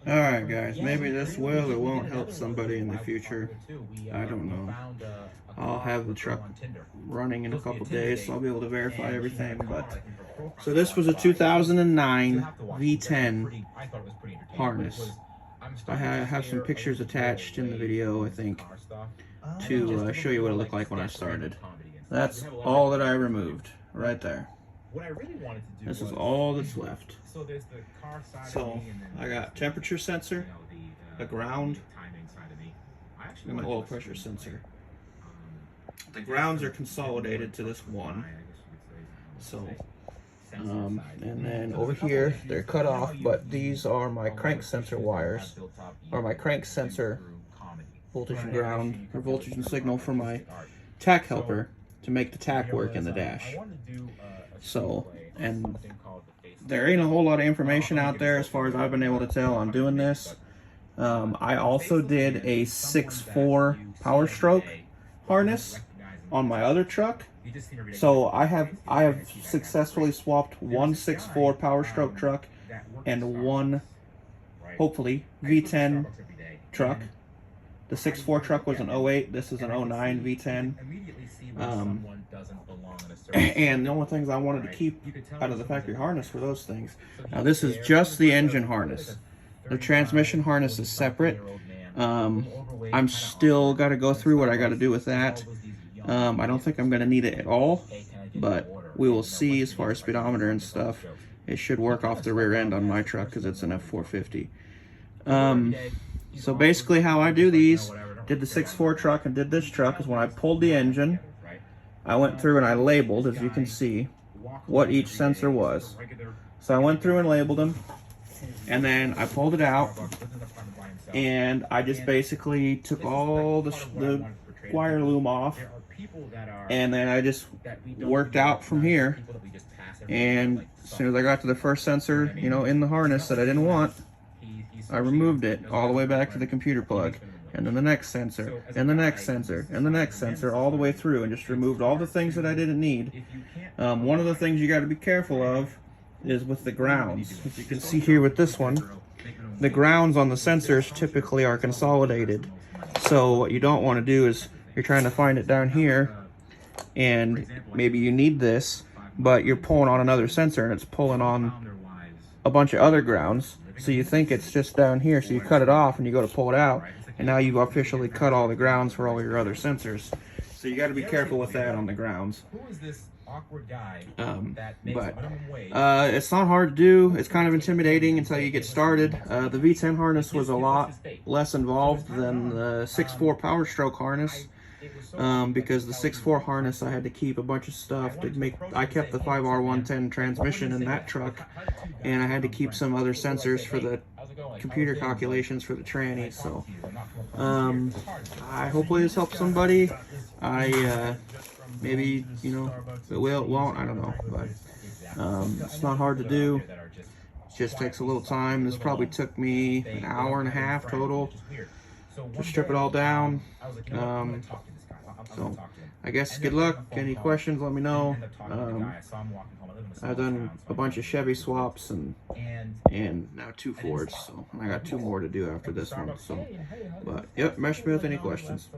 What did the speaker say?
Alright guys, maybe this will or won't help somebody in the future. I don't know. I'll have the truck running in a couple days, so I'll be able to verify everything. But so this was a 2009 V10 harness. I have some pictures attached in the video, I think, to show you what it looked like when I started. That's all that I removed right there. This is all that's left. So I got temperature sensor, a ground, and an oil pressure sensor. The grounds are consolidated to this one. So, and then over here they're cut off, but these are my crank sensor wires, or my crank sensor voltage and ground, or voltage and signal for my tack helper to make the tack work in the dash. So, and there ain't a whole lot of information out there as far as I've been able to tell on doing this. I also did a 6.4 Power Stroke harness on my other truck. So I have successfully swapped one 6.4 Power Stroke truck and one, hopefully, V10 truck. The 6.4 truck was an 08. This is an 09 V10. And the only things I wanted to keep out of the factory harness were those things. Now this is just the engine harness. The transmission harness is separate. I'm still got to go through what I got to do with that. I don't think I'm going to need it at all, but we will see as far as speedometer and stuff. It should work off the rear end on my truck because it's an F450. So basically how I do these, did the 6.4 truck and did this truck, is when I pulled the engine, I went through and I labeled, as you can see, what each sensor was. So I went through and labeled them, and then I pulled it out, and I just basically took all the wire loom off, and then I just worked out from here. And as soon as I got to the first sensor, you know, in the harness that I didn't want, I removed it all the way back to the computer plug, and then the next sensor, and the next sensor, and the next sensor, all the way through, and just removed all the things that I didn't need. One of the things you got to be careful of is with the grounds. As you can see here with this one, the grounds on the sensors typically are consolidated. So what you don't want to do is you're trying to find it down here, and maybe you need this, but you're pulling on another sensor and it's pulling on a bunch of other grounds. So you think it's just down here, so you cut it off and you go to pull it out, and now you've officially cut all the grounds for all your other sensors. So you got to be careful with that on the grounds. But it's not hard to do. It's kind of intimidating until you get started. The V10 harness was a lot less involved than the 6.4 Power Stroke harness. Because the 6.4 harness, I had to keep a bunch of stuff to make. I kept the 5R110 transmission in that truck, and I had to keep some other sensors for the computer calculations for the tranny. So I hopefully this helps somebody. Maybe, you know, it will, it won't, I don't know, but it's not hard to do. It just takes a little time. This probably took me an hour and a half total to strip it all down. So I guess good luck. Any questions, let me know. I've done a bunch of Chevy swaps and now 2 Fords, so I got 2 more to do after this one. So, but yep, message me with any questions.